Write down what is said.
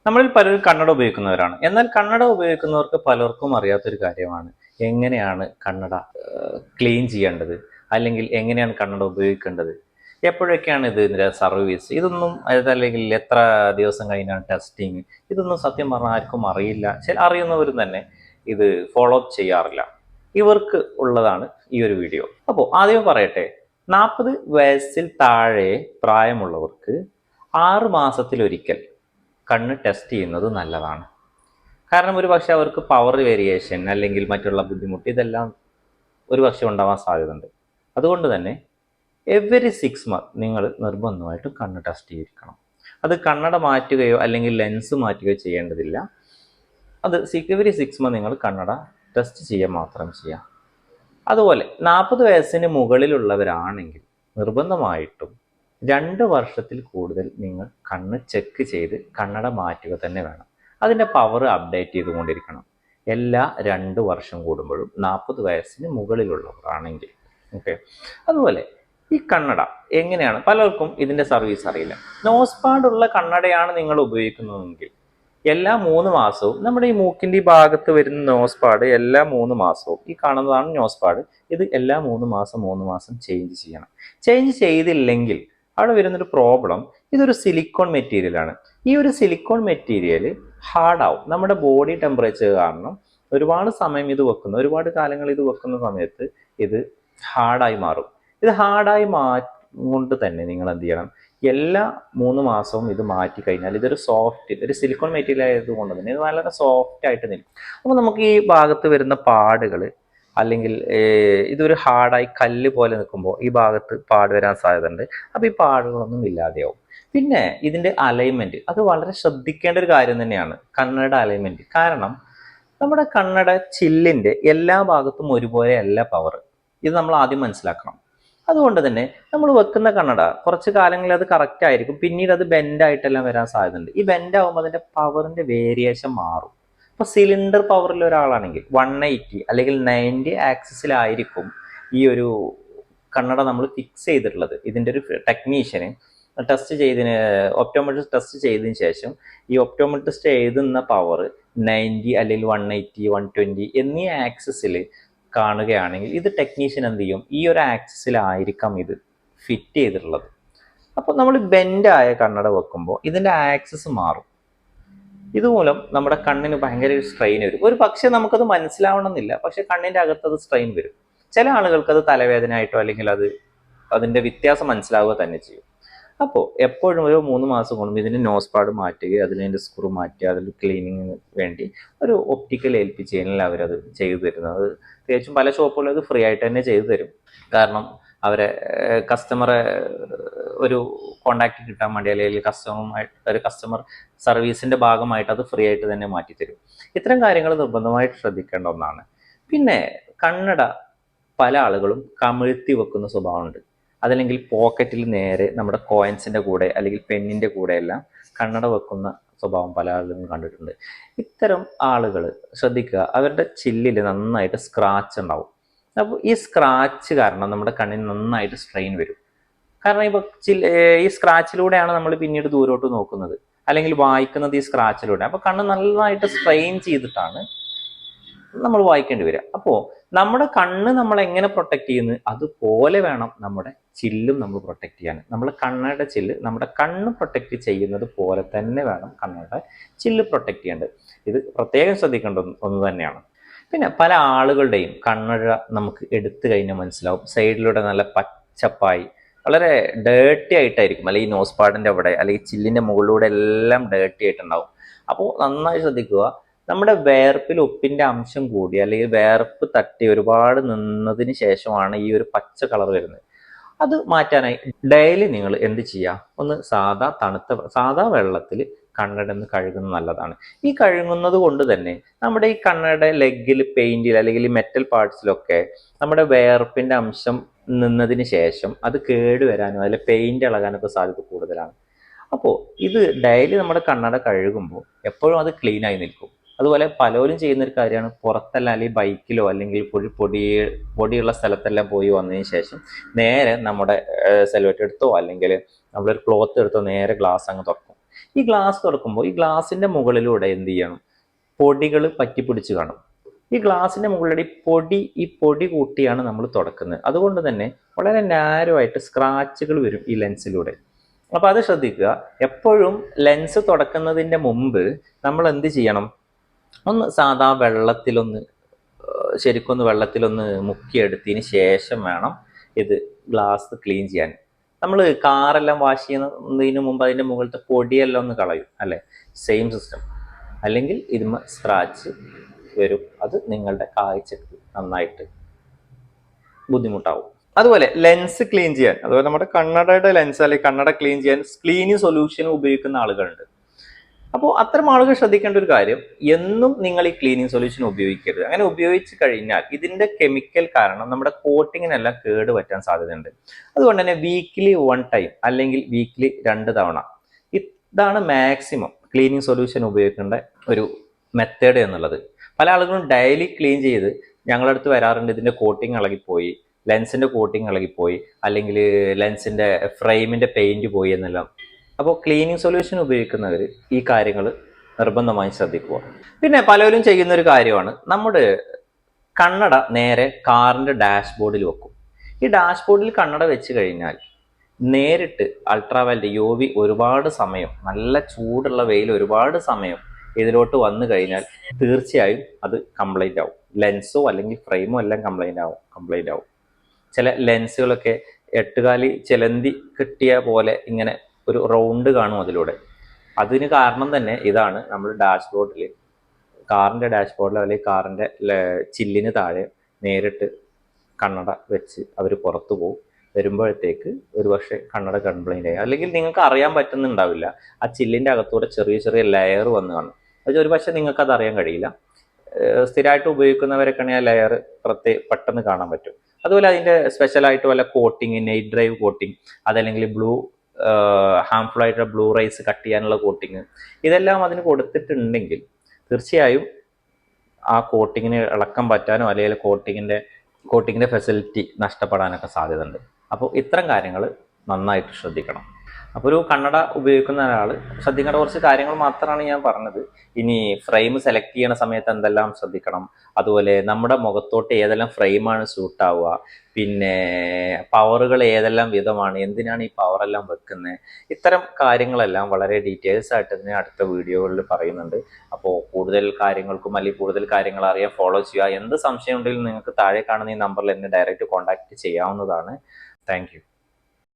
നമ്മളിൽ പലരും കണ്ണട ഉപയോഗിക്കുന്നവരാണ്. എന്നാൽ കണ്ണട ഉപയോഗിക്കുന്നവർക്ക് പലർക്കും അറിയാത്തൊരു കാര്യമാണ് എങ്ങനെയാണ് കണ്ണട ക്ലീൻ ചെയ്യേണ്ടത്, അല്ലെങ്കിൽ എങ്ങനെയാണ് കണ്ണട ഉപയോഗിക്കേണ്ടത്, എപ്പോഴൊക്കെയാണ് ഇതിൻ്റെ സർവീസ്, ഇതൊന്നും അതല്ലെങ്കിൽ എത്ര ദിവസം കഴിഞ്ഞാണ് ടെസ്റ്റിങ്, ഇതൊന്നും സത്യം പറഞ്ഞാൽ ആർക്കും അറിയില്ല. അറിയുന്നവരും തന്നെ ഇത് ഫോളോ അപ്പ് ചെയ്യാറില്ല. ഇവർക്ക് ഉള്ളതാണ് ഈ ഒരു വീഡിയോ. അപ്പോൾ ആദ്യം പറയട്ടെ, 40 വയസ്സിൽ താഴെ പ്രായമുള്ളവർക്ക് 6 മാസത്തിലൊരിക്കൽ കണ്ണ് ടെസ്റ്റ് ചെയ്യുന്നത് നല്ലതാണ്. കാരണം ഒരു പക്ഷെ അവർക്ക് പവർ വേരിയേഷൻ അല്ലെങ്കിൽ മറ്റുള്ള ബുദ്ധിമുട്ട് ഇതെല്ലാം ഒരു പക്ഷെ ഉണ്ടാവാൻ സാധ്യതയുണ്ട്. അതുകൊണ്ട് തന്നെ എവറി 6 മന്ത് നിങ്ങൾ നിർബന്ധമായിട്ടും കണ്ണ് ടെസ്റ്റ് ചെയ്തിരിക്കണം. അത് കണ്ണട മാറ്റുകയോ അല്ലെങ്കിൽ ലെൻസ് മാറ്റുകയോ ചെയ്യേണ്ടതില്ല. അത് എവറി 6 മന്ത് നിങ്ങൾ കണ്ണട ടെസ്റ്റ് ചെയ്യുക മാത്രം ചെയ്യാം. അതുപോലെ 40 വയസ്സിന് മുകളിലുള്ളവരാണെങ്കിൽ നിർബന്ധമായിട്ടും 2 വർഷത്തിൽ കൂടുതൽ നിങ്ങൾ കണ്ണ് ചെക്ക് ചെയ്ത് കണ്ണട മാറ്റുക തന്നെ വേണം. അതിൻ്റെ പവർ അപ്ഡേറ്റ് ചെയ്തുകൊണ്ടിരിക്കണം എല്ലാ 2 വർഷം കൂടുമ്പോഴും 40 വയസ്സിന് മുകളിലുള്ളവരാണെങ്കിൽ. ഓക്കെ. അതുപോലെ ഈ കണ്ണട എങ്ങനെയാണ്, പലർക്കും ഇതിൻ്റെ സർവീസ് അറിയില്ല. നോസ് പാഡുള്ള കണ്ണടയാണ് നിങ്ങൾ ഉപയോഗിക്കുന്നതെങ്കിൽ എല്ലാ 3 മാസവും നമ്മുടെ ഈ മൂക്കിൻ്റെ ഈ ഭാഗത്ത് വരുന്ന നോസ് പാഡ് എല്ലാ 3 മാസവും, ഈ കാണുന്നതാണ് നോസ് പാഡ്, ഇത് എല്ലാ 3 മാസം ചേഞ്ച് ചെയ്യണം. ചേഞ്ച് ചെയ്തില്ലെങ്കിൽ അവിടെ വരുന്നൊരു പ്രോബ്ലം, ഇതൊരു സിലിക്കോൺ മെറ്റീരിയലാണ്. ഈ ഒരു സിലിക്കോൺ മെറ്റീരിയൽ ഹാർഡാവും. നമ്മുടെ ബോഡി ടെമ്പറേച്ചർ കാരണം ഒരുപാട് സമയം ഇത് വെക്കുന്ന, ഒരുപാട് കാലങ്ങൾ ഇത് വെക്കുന്ന സമയത്ത് ഇത് ഹാർഡായി മാറും. ഇത് ഹാർഡായി കൊണ്ട് തന്നെ നിങ്ങൾ എന്ത് ചെയ്യണം, എല്ലാ 3 മാസവും ഇത് മാറ്റി കഴിഞ്ഞാൽ ഇതൊരു സോഫ്റ്റ്, ഒരു സിലിക്കോൺ മെറ്റീരിയൽ ആയതുകൊണ്ട് തന്നെ ഇത് വളരെ സോഫ്റ്റ് ആയിട്ട് നിൽക്കും. അപ്പോൾ നമുക്ക് ഈ ഭാഗത്ത് വരുന്ന പാടുകൾ അല്ലെങ്കിൽ ഇതൊരു ഹാർഡായി കല്ല് പോലെ നിൽക്കുമ്പോൾ ഈ ഭാഗത്ത് പാട് വരാൻ സാധ്യതയുണ്ട്. അപ്പോൾ ഈ പാടുകളൊന്നും ഇല്ലാതെയാവും. പിന്നെ ഇതിൻ്റെ അലൈൻമെൻറ്റ്, അത് വളരെ ശ്രദ്ധിക്കേണ്ട ഒരു കാര്യം തന്നെയാണ്, കണ്ണട അലൈൻമെൻറ്റ്. കാരണം നമ്മുടെ കണ്ണട ചില്ലിൻ്റെ എല്ലാ ഭാഗത്തും ഒരുപോലെയല്ല പവർ. ഇത് നമ്മൾ ആദ്യം മനസ്സിലാക്കണം. അതുകൊണ്ട് തന്നെ നമ്മൾ വെക്കുന്ന കണ്ണട കുറച്ച് കാലങ്ങളിൽ അത് കറക്റ്റ് ആയിരിക്കും, പിന്നീട് അത് ബെൻഡായിട്ടെല്ലാം വരാൻ സാധ്യതയുണ്ട്. ഈ ബെൻഡാകുമ്പോൾ അതിൻ്റെ പവറിൻ്റെ വേരിയേഷൻ മാറും. ഇപ്പോൾ സിലിണ്ടർ പവറിൽ ഒരാളാണെങ്കിൽ 180 അല്ലെങ്കിൽ 90 ആക്സിസിലായിരിക്കും ഈ ഒരു കണ്ണട നമ്മൾ ഫിക്സ് ചെയ്തിട്ടുള്ളത്. ഇതിൻ്റെ ഒരു ടെക്നീഷ്യന് ടെസ്റ്റ് ചെയ്തതിന്, ഒപ്റ്റോമെട്രിസ്റ്റ് ടെസ്റ്റ് ചെയ്തതിന് ശേഷം ഈ ഒപ്റ്റോമെട്രിസ്റ്റ് എഴുതുന്ന പവർ 90 അല്ലെങ്കിൽ 180, 120 എന്നീ ആക്സിസിൽ കാണുകയാണെങ്കിൽ ഇത് ടെക്നീഷ്യൻ എന്ത് ചെയ്യും, ഈ ഒരു ആക്സിസിലായിരിക്കാം ഇത് ഫിറ്റ് ചെയ്തിട്ടുള്ളത്. അപ്പോൾ നമ്മൾ ബെൻഡായ കണ്ണട വെക്കുമ്പോൾ ഇതിൻ്റെ ആക്സിസ് മാറും. ഇതുമൂലം നമ്മുടെ കണ്ണിന് ഭയങ്കര സ്ട്രെയിൻ വരും. ഒരു പക്ഷേ നമുക്കത് മനസ്സിലാവണമെന്നില്ല, പക്ഷെ കണ്ണിൻ്റെ അകത്ത് അത് സ്ട്രെയിൻ വരും. ചില ആളുകൾക്ക് അത് തലവേദന ആയിട്ടോ അല്ലെങ്കിൽ അതിൻ്റെ വ്യത്യാസം മനസ്സിലാവുക തന്നെ ചെയ്യും. അപ്പോൾ എപ്പോഴും ഒരു 3 മാസം കൊണ്ടും ഇതിൻ്റെ നോസ് പാഡ് മാറ്റുകയും അതിൻ്റെ സ്ക്രൂ മാറ്റുക, അതിൽ ക്ലീനിങ്ങിന് വേണ്ടി ഒരു ഒപ്റ്റിക്കൽ ഏൽപ്പിച്ച് കഴിഞ്ഞാൽ അവരത് ചെയ്തു തരുന്നത്. അത് തികച്ചും പല ഷോപ്പുകളും അത് ഫ്രീ ആയിട്ട് തന്നെ ചെയ്തു തരും. കാരണം അവരെ കസ്റ്റമറെ ഒരു കോണ്ടാക്ട് കിട്ടാൻ വേണ്ടി അല്ലെങ്കിൽ ഒരു കസ്റ്റമർ സർവീസിൻ്റെ ഭാഗമായിട്ട് അത് ഫ്രീ ആയിട്ട് തന്നെ മാറ്റിത്തരും. ഇത്തരം കാര്യങ്ങൾ നിർബന്ധമായിട്ട് ശ്രദ്ധിക്കേണ്ട ഒന്നാണ്. പിന്നെ കണ്ണട പല ആളുകളും കമിഴ്ത്തി വെക്കുന്ന സ്വഭാവമുണ്ട്. അതല്ലെങ്കിൽ പോക്കറ്റിൽ നേരെ നമ്മുടെ കോയിൻസിൻ്റെ കൂടെ അല്ലെങ്കിൽ പെന്നിൻ്റെ കൂടെ എല്ലാം കണ്ണട വെക്കുന്ന സ്വഭാവം പല ആളുകളും കണ്ടിട്ടുണ്ട്. ഇത്തരം ആളുകൾ ശ്രദ്ധിക്കുക, അവരുടെ ചില്ലിൽ നന്നായിട്ട് സ്ക്രാച്ച് ഉണ്ടാവും. അപ്പോൾ ഈ സ്ക്രാച്ച് കാരണം നമ്മുടെ കണ്ണിന് നന്നായിട്ട് സ്ട്രെയിൻ വരും. കാരണം ഇപ്പോൾ ഈ സ്ക്രാച്ചിലൂടെയാണ് നമ്മൾ പിന്നീട് ദൂരോട്ട് നോക്കുന്നത് അല്ലെങ്കിൽ വായിക്കുന്നത് ഈ സ്ക്രാച്ചിലൂടെ. അപ്പോൾ കണ്ണ് നന്നായിട്ട് സ്ട്രെയിൻ ചെയ്തിട്ടാണ് നമ്മൾ വായിക്കേണ്ടി വരിക. അപ്പോൾ നമ്മുടെ കണ്ണ് നമ്മൾ എങ്ങനെ പ്രൊട്ടക്ട് ചെയ്യുന്നത് അതുപോലെ വേണം നമ്മുടെ ചില്ലും നമ്മൾ പ്രൊട്ടക്ട് ചെയ്യാൻ. നമ്മൾ കണ്ണയുടെ ചില്ല് നമ്മുടെ കണ്ണ് പ്രൊട്ടക്ട് ചെയ്യുന്നത് പോലെ തന്നെ വേണം കണ്ണയുടെ ചില്ല് പ്രൊട്ടക്ട് ചെയ്യേണ്ടത്. ഇത് പ്രത്യേകം ശ്രദ്ധിക്കേണ്ട ഒന്ന് തന്നെയാണ്. പിന്നെ പല ആളുകളുടെയും കണ്ണട നമുക്ക് എടുത്തു കഴിഞ്ഞാൽ മനസ്സിലാവും, സൈഡിലൂടെ നല്ല പച്ചപ്പായി വളരെ ഡേർട്ടി ആയിട്ടായിരിക്കും, അല്ലെങ്കിൽ നോസ് പാഡിൻ്റെ അവിടെ അല്ലെങ്കിൽ ചില്ലിൻ്റെ മുകളിലൂടെ എല്ലാം ഡേർട്ടി ആയിട്ടുണ്ടാവും. അപ്പോൾ നന്നായി ശ്രദ്ധിക്കുക, നമ്മുടെ വേർപ്പിൽ ഉപ്പിൻ്റെ അംശം കൂടി അല്ലെങ്കിൽ വേർപ്പ് തട്ടി ഒരുപാട് നിന്നതിന് ശേഷമാണ് ഈ ഒരു പച്ച കളർ വരുന്നത്. അത് മാറ്റാനായി ഡെയിലി നിങ്ങൾ എന്ത് ചെയ്യുക, ഒന്ന് സാധാ വെള്ളത്തിൽ കണ്ണടന്ന് കഴുകുന്നത് നല്ലതാണ്. ഈ കഴുകുന്നത് കൊണ്ട് തന്നെ നമ്മുടെ ഈ കണ്ണട ലെഗിൽ, പെയിന്റിൽ അല്ലെങ്കിൽ മെറ്റൽ പാർട്സിലൊക്കെ നമ്മുടെ വേർപ്പിൻ്റെ അംശം നിന്നതിന് ശേഷം അത് കേടുവരാനോ അതിൽ പെയിന്റ് ഇളകാനൊക്കെ സാധ്യത കൂടുതലാണ്. അപ്പോൾ ഇത് ഡെയിലി നമ്മുടെ കണ്ണട കഴുകുമ്പോൾ എപ്പോഴും അത് ക്ലീൻ ആയി നിൽക്കും. അതുപോലെ പലരും ചെയ്യുന്നൊരു കാര്യമാണ്, പുറത്തെല്ലാം അല്ലെങ്കിൽ ബൈക്കിലോ അല്ലെങ്കിൽ പൊടിയുള്ള സ്ഥലത്തെല്ലാം പോയി വന്നതിന് ശേഷം നേരെ നമ്മുടെ സെലോറ്റ് എടുത്തോ അല്ലെങ്കിൽ നമ്മളൊരു ക്ലോത്ത് എടുത്തോ നേരെ ഗ്ലാസ് അങ്ങ് തുറക്കും. ഈ ഗ്ലാസ് തുറക്കുമ്പോൾ ഈ ഗ്ലാസിന്റെ മുകളിലൂടെ എന്ത് ചെയ്യണം, പൊടികൾ പറ്റിപ്പിടിച്ച് കാണും. ഈ ഗ്ലാസിന്റെ മുകളിലൂടെ ഈ പൊടി കൂട്ടിയാണ് നമ്മൾ തുടക്കുന്നത്. അതുകൊണ്ട് തന്നെ വളരെ നാരോ ആയിട്ട് സ്ക്രാച്ചുകൾ വരും ഈ ലെൻസിലൂടെ. അപ്പൊ അത് ശ്രദ്ധിക്കുക. എപ്പോഴും ലെൻസ് തുടക്കുന്നതിന്റെ മുമ്പ് നമ്മൾ എന്ത് ചെയ്യണം, ഒന്ന് സാധാ വെള്ളത്തിലൊന്ന് ശരിക്കൊന്ന് വെള്ളത്തിലൊന്ന് മുക്കിയെടുത്തതിന് ശേഷം വേണം ഇത് ഗ്ലാസ് ക്ലീൻ ചെയ്യാൻ. നമ്മൾ കാറെല്ലാം വാഷ് ചെയ്യുന്നതിന് മുമ്പ് അതിൻ്റെ മുകളിലത്തെ പൊടിയെല്ലാം ഒന്ന് കളയും അല്ലേ, സെയിം സിസ്റ്റം. അല്ലെങ്കിൽ ഇതിന്മേൽ സ്ക്രാച്ച് വരും, അത് നിങ്ങളുടെ കാഴ്ചക്ക് നന്നായിട്ട് ബുദ്ധിമുട്ടാവും. അതുപോലെ ലെൻസ് ക്ലീൻ ചെയ്യാൻ, അതുപോലെ നമ്മുടെ കണ്ണടയുടെ ലെൻസ് അല്ലെങ്കിൽ കണ്ണട ക്ലീൻ ചെയ്യാൻ ക്ലീനിങ് സൊല്യൂഷൻ ഉപയോഗിക്കുന്ന ആളുകളുണ്ട്. അപ്പോൾ അത്തരം ആളുകൾ ശ്രദ്ധിക്കേണ്ട ഒരു കാര്യം, എന്നും നിങ്ങൾ ഈ ക്ലീനിങ് സൊല്യൂഷൻ ഉപയോഗിക്കരുത്. അങ്ങനെ ഉപയോഗിച്ച് കഴിഞ്ഞാൽ ഇതിന്റെ കെമിക്കൽ കാരണം നമ്മുടെ കോട്ടിങ്ങിനെല്ലാം കേട് പറ്റാൻ സാധ്യതയുണ്ട്. അതുകൊണ്ട് തന്നെ വീക്ക്ലി 1 ടൈം അല്ലെങ്കിൽ വീക്ക്ലി 2 തവണ, ഇതാണ് മാക്സിമം ക്ലീനിങ് സൊല്യൂഷൻ ഉപയോഗിക്കേണ്ട ഒരു മെത്തേഡ് എന്നുള്ളത്. പല ആളുകളും ഡെയിലി ക്ലീൻ ചെയ്ത് ഞങ്ങളുടെ അടുത്ത് വരാറുണ്ട്, ഇതിന്റെ കോട്ടിങ് ഇളകിപ്പോയി, ലെൻസിന്റെ കോട്ടിങ് ഇളകിപ്പോയി, അല്ലെങ്കിൽ ലെൻസിന്റെ ഫ്രെയിമിന്റെ പെയിന്റ് പോയി എന്നെല്ലാം. അപ്പോൾ ക്ലീനിങ് സൊല്യൂഷൻ ഉപയോഗിക്കുന്നവർ ഈ കാര്യങ്ങൾ നിർബന്ധമായി ശ്രദ്ധിക്കുക. പിന്നെ പലരും ചെയ്യുന്ന ഒരു കാര്യമാണ്, നമ്മുടെ കണ്ണട നേരെ കാറിന്റെ ഡാഷ്ബോർഡിൽ വെക്കും. ഈ ഡാഷ്ബോർഡിൽ കണ്ണട വെച്ച് കഴിഞ്ഞാൽ നേരിട്ട് അൾട്രാവയലറ്റ് UV ഒരുപാട് സമയം, നല്ല ചൂടുള്ള വെയിൽ ഒരുപാട് സമയം ഇതിലോട്ട് വന്നു കഴിഞ്ഞാൽ തീർച്ചയായും അത് കംപ്ലൈന്റ് ആവും. ലെൻസോ അല്ലെങ്കിൽ ഫ്രെയിമോ എല്ലാം കംപ്ലൈന്റ് ആവും. ചില ലെൻസുകളൊക്കെ 8 കാലി ചിലന്തി കിട്ടിയ പോലെ ഇങ്ങനെ ഒരു റൗണ്ട് കാണും അതിലൂടെ. അതിന് കാരണം തന്നെ ഇതാണ്, നമ്മൾ ഡാഷ്ബോർഡിൽ, കാറിന്റെ ഡാഷ്ബോർഡിൽ അല്ലെങ്കിൽ കാറിന്റെ ചില്ലിന് താഴെ നേരിട്ട് കണ്ണട വെച്ച് അവർ പുറത്തു പോകും. വരുമ്പോഴത്തേക്ക് ഒരു പക്ഷേ കണ്ണട കംപ്ലൈന്റ് ആയി, അല്ലെങ്കിൽ നിങ്ങൾക്ക് അറിയാൻ പറ്റുന്നുണ്ടാവില്ല, ആ ചില്ലിന്റെ അകത്തൂടെ ചെറിയ ചെറിയ ലെയർ വന്ന് കാണും. അത് ഒരു പക്ഷേ നിങ്ങൾക്ക് അത് അറിയാൻ കഴിയില്ല. സ്ഥിരമായിട്ട് ഉപയോഗിക്കുന്നവരൊക്കെ ആ ലെയർ പെട്ടെന്ന് കാണാൻ പറ്റും. അതുപോലെ അതിന്റെ സ്പെഷ്യലായിട്ട് വല്ല കോട്ടിങ്, നൈറ്റ് ഡ്രൈവ് കോട്ടിങ്, അതല്ലെങ്കിൽ ഹാംഫുൾ ആയിട്ടുള്ള ബ്ലൂ റൈസ് കട്ട് ചെയ്യാനുള്ള കോട്ടിങ്, ഇതെല്ലാം അതിന് കൊടുത്തിട്ടുണ്ടെങ്കിൽ തീർച്ചയായും ആ കോട്ടിങ്ങിന് ഇളക്കം പറ്റാനോ അല്ലെങ്കിൽ കോട്ടിങ്ങിന്റെ ഫെസിലിറ്റി നഷ്ടപ്പെടാനൊക്കെ സാധ്യതയുണ്ട്. അപ്പോൾ ഇത്തരം കാര്യങ്ങൾ നന്നായിട്ട് ശ്രദ്ധിക്കണം. അപ്പോൾ ഒരു കണ്ണട ഉപയോഗിക്കുന്ന ഒരാൾ ശ്രദ്ധിക്കേണ്ട കുറച്ച് കാര്യങ്ങൾ മാത്രമാണ് ഞാൻ പറഞ്ഞത്. ഇനി ഫ്രെയിം സെലക്ട് ചെയ്യുന്ന സമയത്ത് എന്തെല്ലാം ശ്രദ്ധിക്കണം, അതുപോലെ നമ്മുടെ മുഖത്തോട്ട് ഏതെല്ലാം ഫ്രെയിമാണ് സൂട്ടാവുക, പിന്നെ പവറുകൾ ഏതെല്ലാം വിധമാണ്, എന്തിനാണ് ഈ പവറെല്ലാം വെക്കുന്നത്, ഇത്തരം കാര്യങ്ങളെല്ലാം വളരെ ഡീറ്റെയിൽസ് ആയിട്ട് തന്നെ അടുത്ത വീഡിയോകളിൽ പറയുന്നുണ്ട്. അപ്പോൾ കൂടുതൽ കാര്യങ്ങൾക്കും അല്ലെങ്കിൽ കൂടുതൽ കാര്യങ്ങൾ അറിയാൻ ഫോളോ ചെയ്യുക. എന്ത് സംശയം ഉണ്ടെങ്കിലും നിങ്ങൾക്ക് താഴെ കാണുന്ന ഈ നമ്പറിൽ എന്നെ ഡയറക്റ്റ് കോൺടാക്ട് ചെയ്യാവുന്നതാണ്. Thank you.